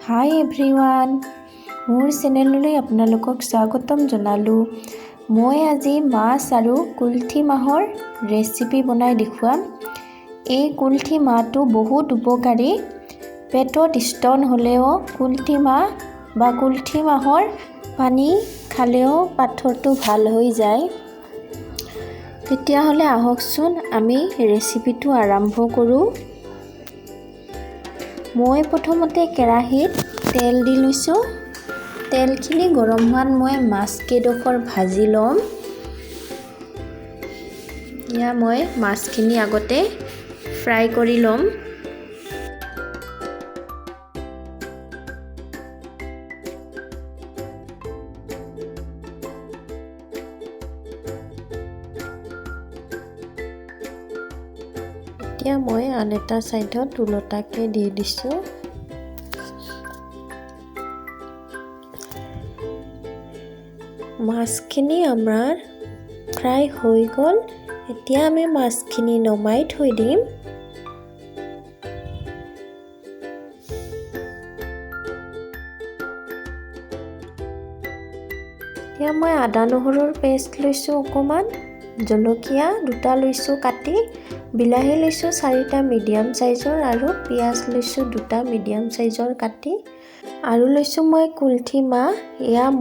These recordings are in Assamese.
হাই এভৰিৱান, মোৰ চেনেললৈ আপোনালোকক স্বাগতম জনালোঁ। মই আজি মাছ আৰু কুলঠি মাহৰ ৰেচিপি বনাই দেখুৱাম। এই কুলঠি মাহটো বহুত উপকাৰী। পেটত ষ্টন হ'লেও কুলঠি মাহ বা কুলঠি মাহৰ পানী খালেও পাথৰটো ভাল হৈ যায়। তেতিয়াহ'লে আহকচোন আমি ৰেচিপিটো আৰম্ভ কৰোঁ। মই প্ৰথমতে কেৰাহীত তেল দি লৈছোঁ। তেলখিনি গৰম হোৱাত মই মাছকেইডোখৰ ভাজি ল'ম। মই মাছখিনি আগতে ফ্ৰাই কৰি ল'ম। এতিয়া মই আন এটা ছাইডত ওলোটাকৈ দি দিছোঁ। মাছখিনি আমাৰ ফ্ৰাই হৈ গ'ল। এতিয়া আমি মাছখিনি নমাই থৈ দিম। এতিয়া মই আদা নহৰুৰ পেষ্ট লৈছোঁ অকণমান, জলকীয়া 2টা লৈছোঁ কাটি, বিলাহী লৈছোঁ 4টা মিডিয়াম চাইজৰ আৰু পিঁয়াজ লৈছোঁ 2টা মিডিয়াম চাইজৰ কাটি, আৰু লৈছোঁ মই কুলঠি মাহ।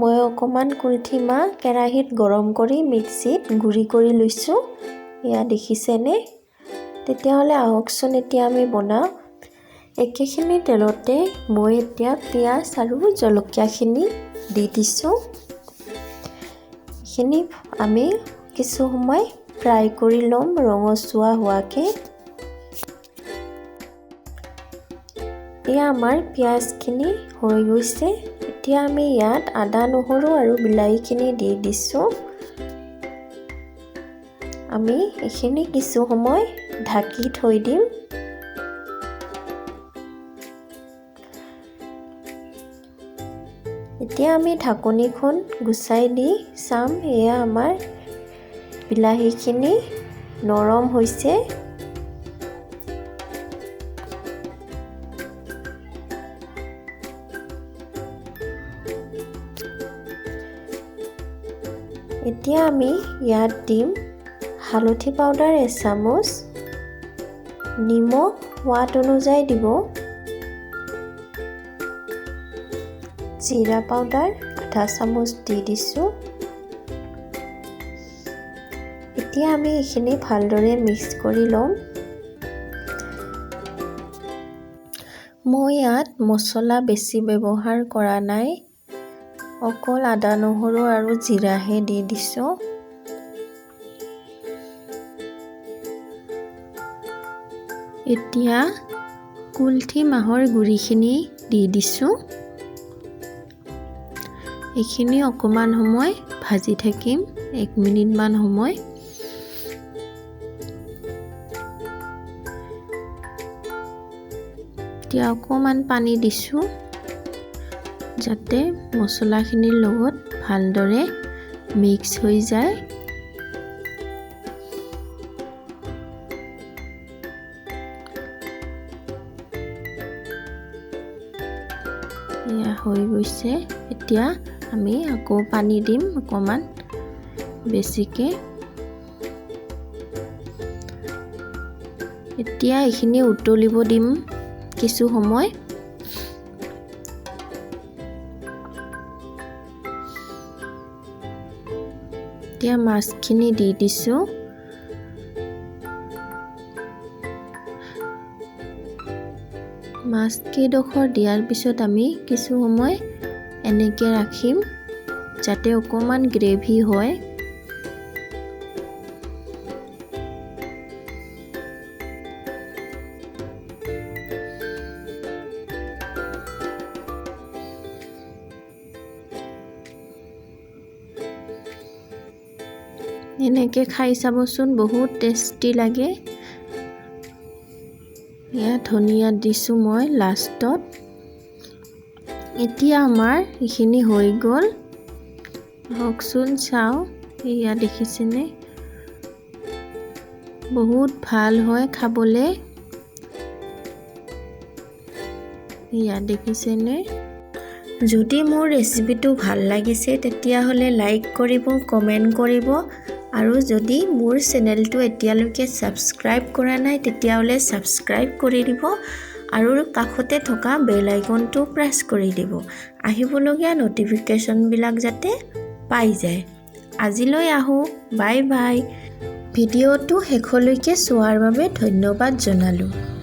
মই অকণমান কুলঠি মাহ কেৰাহীত গৰম কৰি মিক্সিত গুড়ি কৰি লৈছোঁ। দেখিছেনে? তেতিয়াহ'লে আহকচোন এতিয়া আমি বনাওঁ। একেখিনি তেলতে মই এতিয়া পিঁয়াজ আৰু জলকীয়াখিনি দি দিছোঁ। এইখিনি আমি কিছু সময় ফ্ৰাই কৰি ল'ম ৰঙচুৱা হোৱাকৈ। আমাৰ পিঁয়াজখিনি হৈ গৈছে। এতিয়া আমি ইয়াত আদা নহৰু আৰু বিলাহীখিনি দি দিছোঁ। আমি এইখিনি কিছু সময় ঢাকি থৈ দিম। এতিয়া আমি ঢাকনিখন গুচাই দি চাম। আমাৰ বিলাহীখিনি নৰম হৈছে। এতিয়া আমি ইয়াত দিম হালধি পাউডাৰ 1 চামুচ, নিমখ সোৱাদ অনুযায়ী দিব, জিৰা পাউডাৰ 1/2 চামুচ দি দিছোঁ। এতিয়া আমি এইখিনি ভালদৰে মিক্স কৰি ল'ম। মই ইয়াত মছলা বেছি ব্যৱহাৰ কৰা নাই, অকল আদা নহৰু আৰু জিৰাহে দি দিছোঁ। এতিয়া কুলঠি মাহৰ গুড়িখিনি দি দিছোঁ। এইখিনি অকণমান সময় ভাজি থাকিম, 1 মিনিটমান সময়। এতিয়া অকণমান পানী দিছোঁ যাতে মছলাখিনিৰ লগত ভালদৰে মিক্স হৈ যায়। হৈ গৈছে। এতিয়া আমি আকৌ পানী দিম অকণমান বেছিকৈ। এতিয়া এইখিনি উতলিব দিম কিছু সময়। এতিয়া মাছখিনি দি দিছোঁ। মাছকেইডোখৰ দিয়াৰ পিছত আমি কিছু সময় এনেকৈ ৰাখিম যাতে অকণমান গ্ৰেভি হয়। এনেকৈ খাই চাবচোন, বহুত টেষ্টি লাগে। ধনিয়া দিছোঁ মই লাষ্টত। এতিয়া আমাৰ এইখিনি হৈ গ'ল। আহকচোন চাওঁ, দেখিছেনে? বহুত ভাল হয় খাবলৈ। ইয়াত দেখিছেনে? যদি মোৰ ৰেচিপিটো ভাল লাগিছে তেতিয়াহ'লে লাইক কৰিব, কমেণ্ট কৰিব আৰু যদি মোৰ চেনেলটো এতিয়ালৈকে ছাবস্ক্ৰাইব কৰা নাই তেতিয়াহ'লে ছাবস্ক্ৰাইব কৰি দিব আৰু কাষতে থকা বেল আইকনটো প্ৰেছ কৰি দিব আহিবলগীয়া নটিফিকেশ্যনবিলাক যাতে পাই যায়। আজিলৈ আহোঁ, বাই বাই। ভিডিঅ'টো শেষলৈকে চোৱাৰ বাবে ধন্যবাদ জনালোঁ।